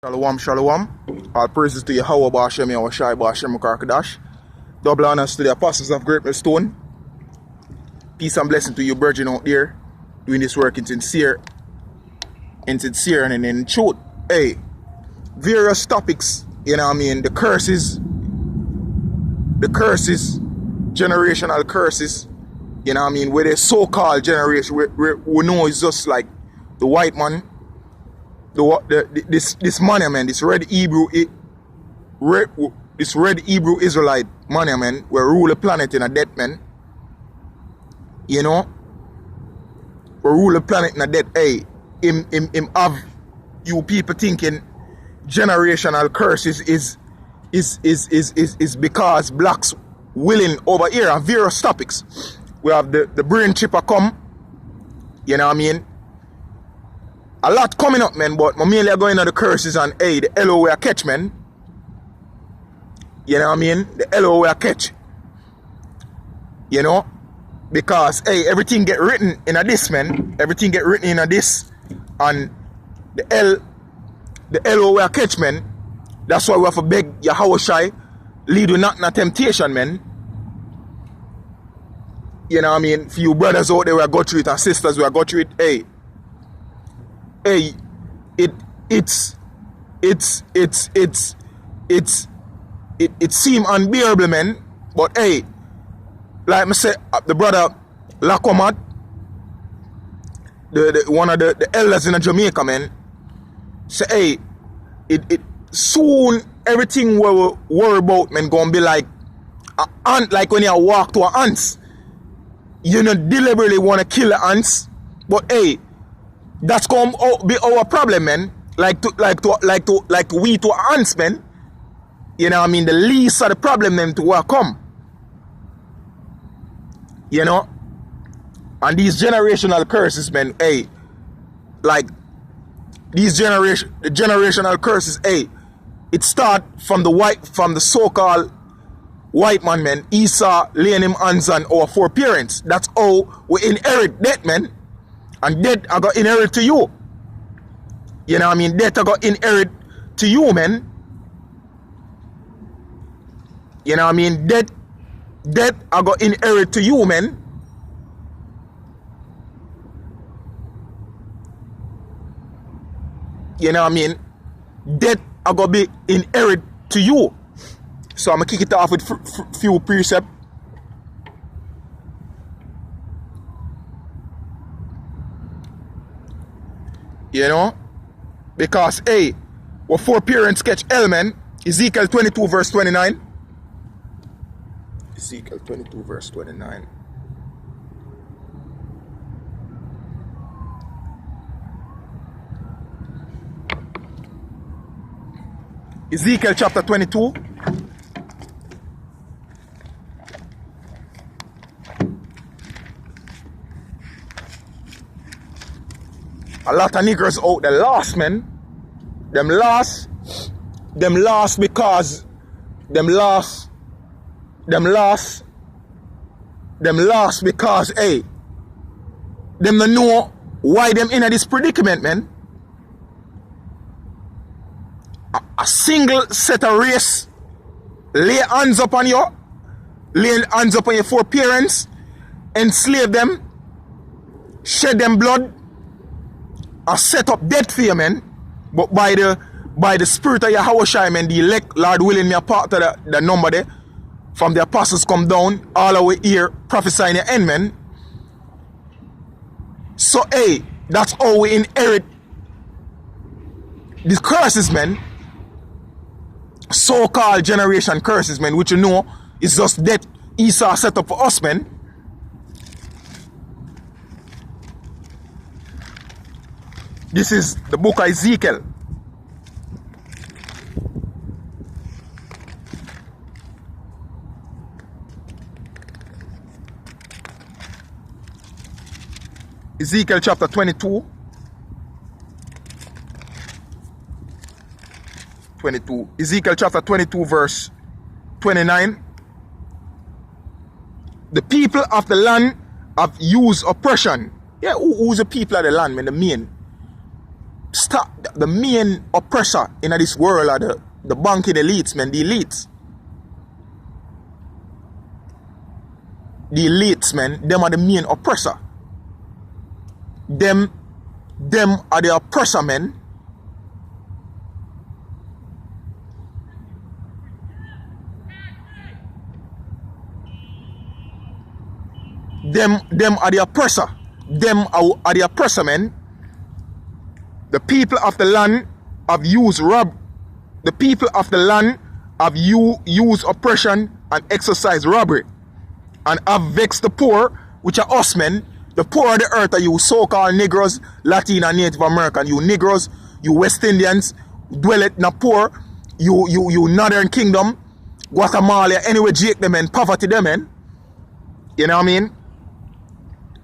Shalom, shalom. All praises to Yahweh Bashem, Yahweh Shai Bashem, Karkadash. Double honors to the apostles of Great Millstone. Peace and blessing to you, virgin out there, doing this work in sincere and in truth. Hey, various topics, you know what I mean? The curses, generational curses, you know what I mean? Where the so-called generation, we know is just like the white man. This man, man, this red Hebrew Israelite man, man, will rule the planet in a death, man. You know, we rule the planet in a death. Hey, him have you people thinking generational curses is because blacks willing over here on various topics. We have the brain chipper come. You know what I mean? A lot coming up, man, but mainly going on the curses and hey, the LO we catch, man. You know what I mean? The LO we catch. You know? Because hey, everything get written in a this, man. Everything get written in a this. And the LO we catch, man. That's why we have to beg Yahweh Shai, lead you not in a temptation, man. You know what I mean? For you brothers out there we go through it and sisters we go through it, hey. Hey, it seem unbearable, man. But hey, like I say, the brother Lacomat, the one of the elders in Jamaica, man, say hey, it soon everything we worry about, man, gonna be like an ant, like when you walk to an ants. You don't deliberately wanna kill the ants, but hey. That's gonna be our problem, man. Like we to ants, man. You know what I mean? The least of the problem them to work come. You know? And these generational curses, man, hey, like these generational curses, hey, it start from the so-called white man, Esau laying him hands on our foreparents. That's how we inherit that, man. And death I got inherit to you. You know what I mean? Death I got inherit to you, man. You know what I mean? Death I got inherit to you, man. You know what I mean? Death I got be inherit to you. So I'm gonna kick it off with few precepts. You know, because hey, what foreparents catch hell, man. Ezekiel 22 verse 29. Ezekiel 22 verse 29. Ezekiel chapter 22. A lot of niggers out there lost, man. Them lost because hey, them don't know why them in this predicament, man. A single set of race lay hands up on you, lay hands up on your foreparents, enslave them, shed them blood. I set up death for you, man. But by the spirit of Yahweh Shai, man, the elect, Lord willing, me a part of the number there. From the apostles come down, all the way here, prophesying the end, man. So, hey, that's how we inherit these curses, man. So-called generation curses, man, which you know is just death Esau set up for us, man. This is the book of Ezekiel. Ezekiel chapter 22. Ezekiel chapter 22 verse 29. The people of the land have used oppression. Yeah, who's the people of the land, man? The men. Stop. the main oppressor in this world are the banking elites, man, the elites. The elites, man, them are the main oppressor. Them are the oppressor, man. Them are the oppressor. Them are the oppressor, man. The people of the land have used the people of the land have used oppression and exercised robbery and have vexed the poor, which are us, men. The poor of the earth are you so-called Negroes, Latin and Native American. You Negroes, you West Indians, dwell in the poor, you Northern Kingdom, Guatemala, anyway, Jake them and poverty them, man. You know what I mean?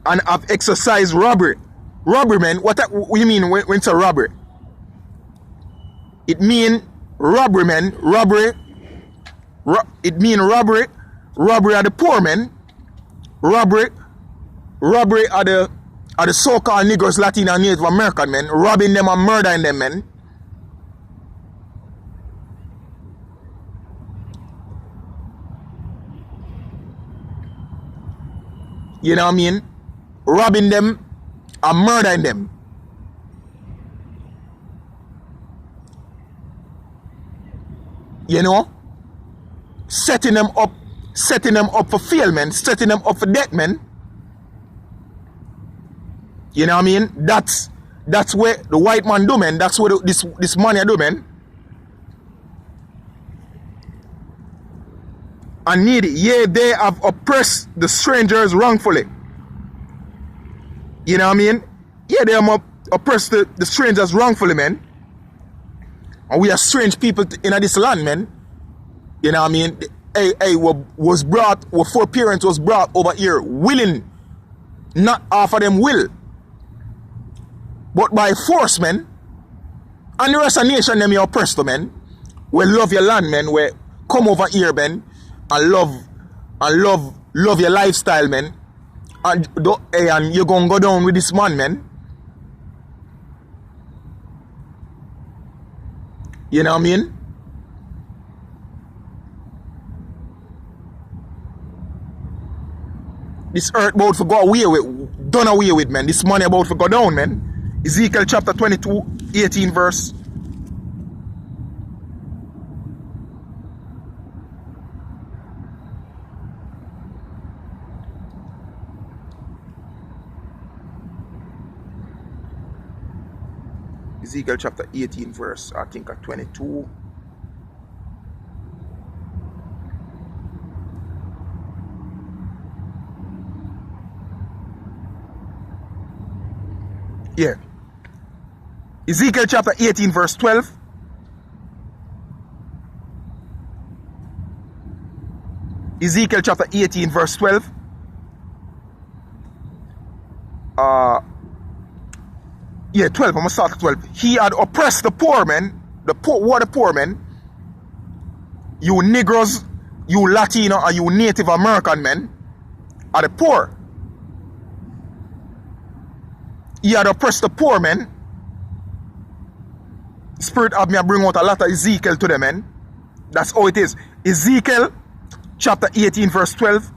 And have exercised robbery. Robbery, man, what you mean when it's a robbery? It mean robbery, man. Robbery. It mean robbery. Robbery are the poor, man. Robbery are the so-called Negroes, Latin and Native American, men. Robbing them and murdering them, men. You know what I mean? Robbing them and murdering them. You know? Setting them up for fail, man. Setting them up for death, man. You know what I mean? That's where the white man do, man. That's what this money do, man. And needy. Yeah, they have oppressed the strangers wrongfully. You know what I mean? Yeah, they have oppressed the strangers wrongfully, man. And we are strange people in this land, man. You know what I mean? What four parents was brought over here willing, not half of them will, but by force, man. And the rest of the nation, them you oppressed, man. We love your land, man. We come over here, man, and love your lifestyle, man. And you're gonna go down with this man, man. You know what I mean? This earth about to go away with, done away with, man. This money about to go down, man. Ezekiel chapter 22, 18 verse. Ezekiel chapter 18 verse, I think at 22. Yeah. Ezekiel chapter 18 verse 12. Ezekiel chapter 18 verse 12. Yeah, 12. I'm going to start at 12. He had oppressed the poor, man. The poor men. You Negroes, you Latino, and you Native American men are the poor. He had oppressed the poor, man. Spirit of me bring out a lot of Ezekiel to them, man. That's how it is. Ezekiel chapter 18 verse 12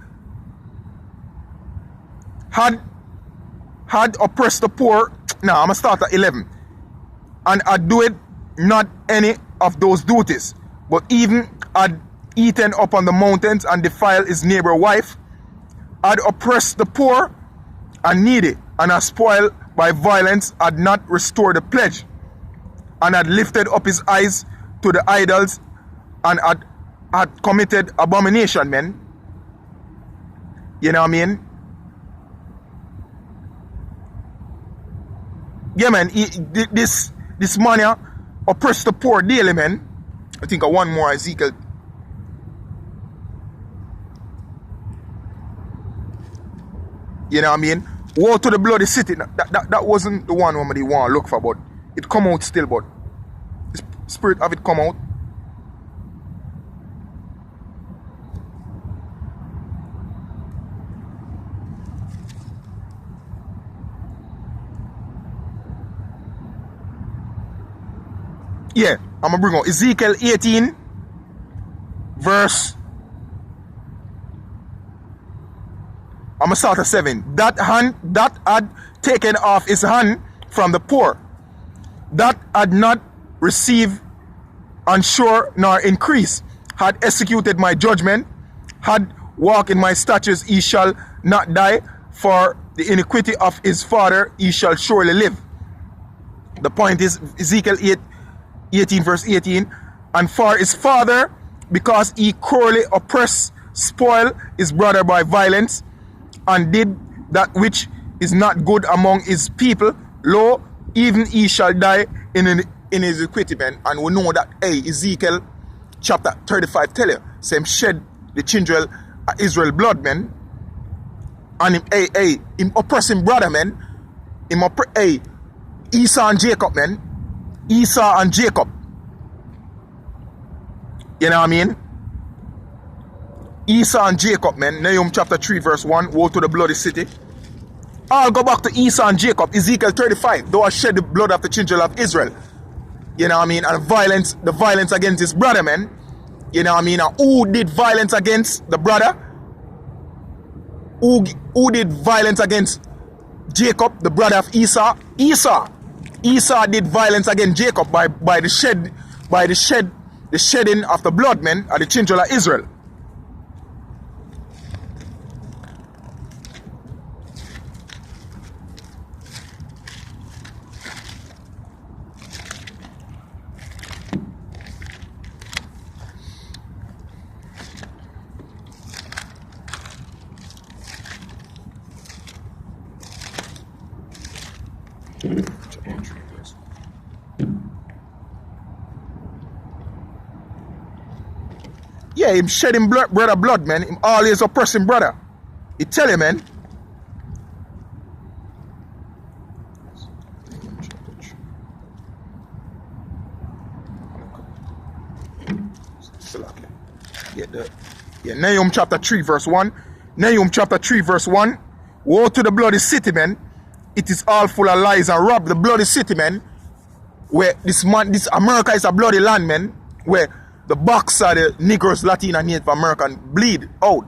had oppressed the poor. Now I'm going to start at 11. And had doeth not any of those duties, but even had eaten up on the mountains and defiled his neighbor wife, had oppressed the poor and needy, and had spoiled by violence, had not restored the pledge, and had lifted up his eyes to the idols, and had committed abomination, man. You know what I mean? Yeah, man, this man here oppressed the poor daily, man. I think of one more, Ezekiel. You know what I mean? Woe to the bloody city. That wasn't the one they want to look for, but it come out still, but the spirit of it come out. Yeah, I'm going to bring out Ezekiel 18, verse... I'm going to start at 7. That had taken off his hand from the poor, that had not received unsure nor increase, had executed my judgment, had walked in my statutes, he shall not die, for the iniquity of his father he shall surely live. The point is Ezekiel 18 verse 18, and for his father, because he cruelly oppressed, spoiled his brother by violence, and did that which is not good among his people, lo, even he shall die in his iniquity, man. And we know that, hey, Ezekiel chapter 35 tell you, same shed the children of Israel blood, man. And him oppressing brother, man. Esau and Jacob, man. Esau and Jacob. You know what I mean? Esau and Jacob, man. Nahum chapter 3 verse 1. Woe to the bloody city. I'll go back to Esau and Jacob. Ezekiel 35. Though I shed the blood of the children of Israel. You know what I mean? And the violence against his brother, man. You know what I mean? And who did violence against the brother? Who did violence against Jacob, the brother of Esau? Esau did violence against Jacob by the shedding of the blood, man, of the children of Israel. Yeah, him shedding brother blood, man. Him always oppressing brother. He tell you, man. Yeah, Nahum chapter 3 verse 1. Nahum chapter 3 verse 1. Woe to the bloody city, man. It is all full of lies and rob. The bloody city, man. Where this America is a bloody land, man. Where the backs of the Negroes, Latin and Native American bleed out.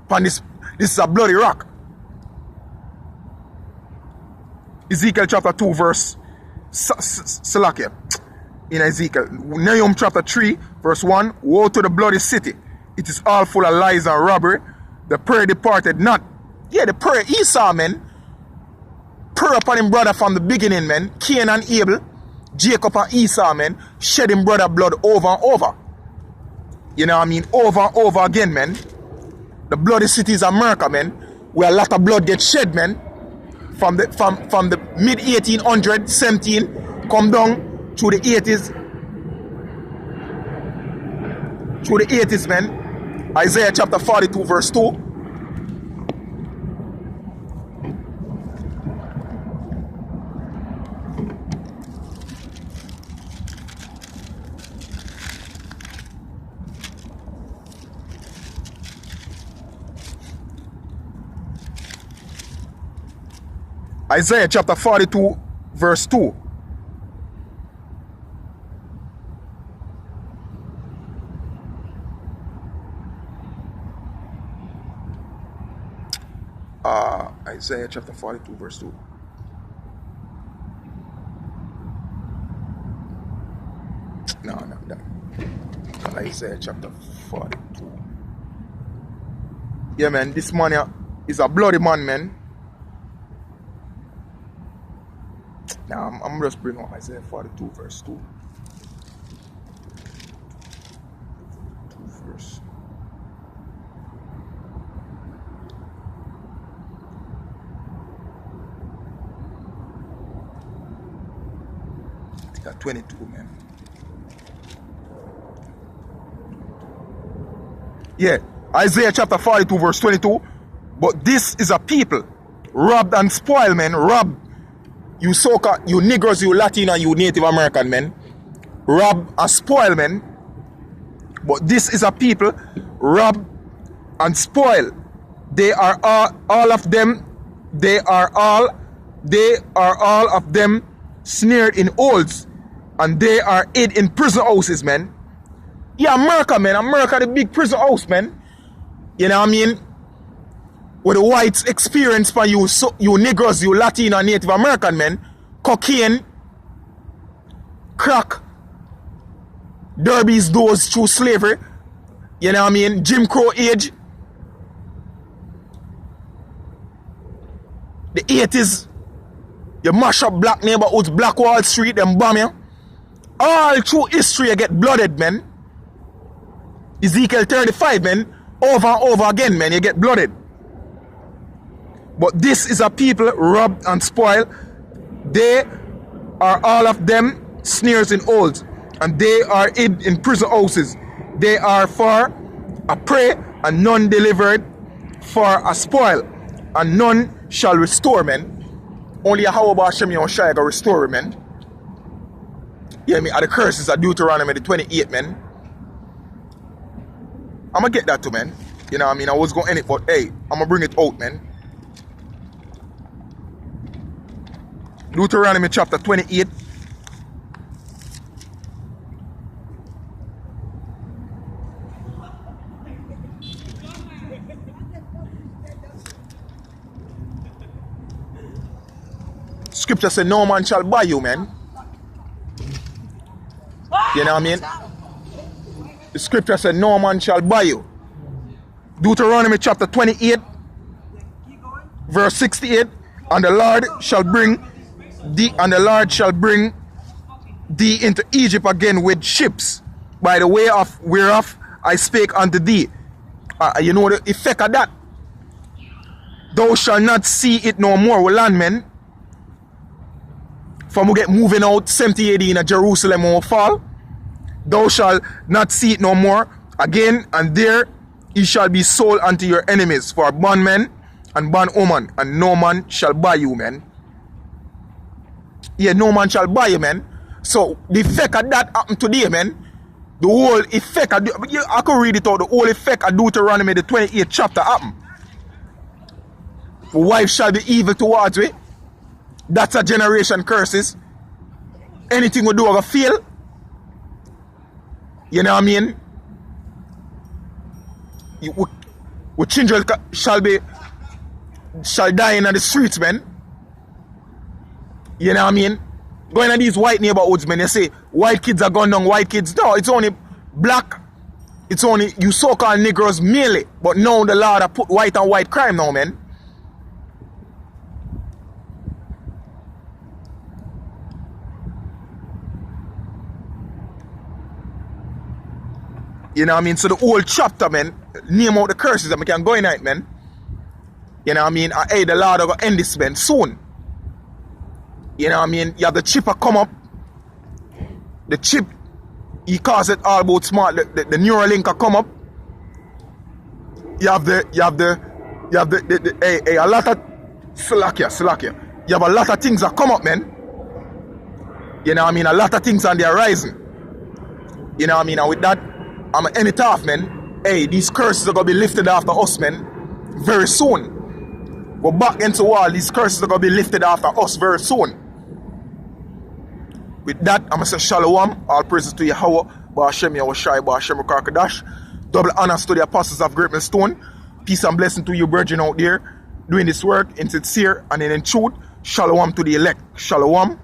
And this is a bloody rock. Ezekiel chapter 2 verse Salakia. In Ezekiel. Nahum chapter 3 verse 1. Woe to the bloody city. It is all full of lies and robbery. The prey departed not. Yeah, the prey Esau, man. Prey upon him brother from the beginning, man. Cain and Abel. Jacob and Esau, man, shedding brother blood over and over. You know what I mean? Over and over again, man. The bloody cities of America, man, where a lot of blood gets shed, man. From the mid 1800s, 17, come down to the 80s. Through the 80s, man. Isaiah chapter 42, verse 2. Isaiah chapter 42 verse 2. Isaiah chapter 42 verse 2. No. Isaiah chapter 42. Yeah, man, this man here is a bloody man, man. Now, I'm just bringing up Isaiah 42 verse 2. 2 verse. I think at 22, man. Yeah, Isaiah chapter 42 verse 22. But this is a people robbed and spoiled, man. Robbed. You soca, you Negroes, you Latino, you Native American, men. Rob and spoil, men. But this is a people rob and spoil. They are all of them. They are all of them snared in holes and they are hid in prison houses, man. Yeah, America, man. America, the big prison house, man. You know what I mean? With the whites experience for you, so, you Negroes, you Latino and Native American men, cocaine, crack, derbies, those through slavery, you know what I mean? Jim Crow age, the 80s, you mash up black neighborhoods, Black Wall Street, them bomb you. All through history, you get blooded, man. Ezekiel 35, man. Over and over again, man, you get blooded. But this is a people robbed and spoiled. They are all of them snares in holes, and they are hid in prison houses. They are for a prey, and none delivered for a spoil, and none shall restore, man. Only a how about Shem Shai go restore, man. Yeah, me, are the curses of Deuteronomy the 28, man. I'ma get that too, man. You know what I mean? I was gonna end it, but hey, I'ma bring it out, man. Deuteronomy chapter 28. Scripture said no man shall buy you, man. You know what I mean? The scripture said no man shall buy you. Deuteronomy chapter 28, verse 68. And the Lord shall bring thee into Egypt again with ships, by the way of whereof I spake unto thee. You know the effect of that. Thou shalt not see it no more with landmen. From we get moving out 70 AD in Jerusalem will fall. Thou shalt not see it no more again, and there he shall be sold unto your enemies for bondmen and bondwoman, and no man shall buy you, man. Yeah, no man shall buy you, man. So the effect of that happened today, man. The whole effect of, I could read it out, the whole effect of Deuteronomy the 28th chapter happened. Wife shall be evil towards me. That's a generation curses. Anything we do will fail. You know what I mean? We children shall die in the streets, man. You know what I mean? Going to these white neighborhoods, man, they say white kids are going down, white kids. No, it's only black. It's only you so-called Negroes merely. But now the law that put white on white crime now, man. You know what I mean? So the whole chapter, man, name out the curses that we can go in it, man. You know what I mean? Hey, the Lord will end this, man, soon. You know what I mean? You have the chipper come up. The chip, he calls it all about smart. The Neuralink will come up. You have a lot of Slakia. You have a lot of things that come up, man. You know what I mean? A lot of things on the horizon. You know what I mean? And with that, I'm gonna end it off, man. Hey, these curses are gonna be lifted after us, man, very soon. Go back into wall, these curses are gonna be lifted after us very soon. With that, I'm gonna say Shalom, all praises to Yahweh, Ba'ashem Yahushai, Ba'ashem Rakakadash. Double honors to the apostles of Great Millstone. Peace and blessing to you, virgin out there, doing this work in sincere and in truth. Shalom to the elect. Shalom.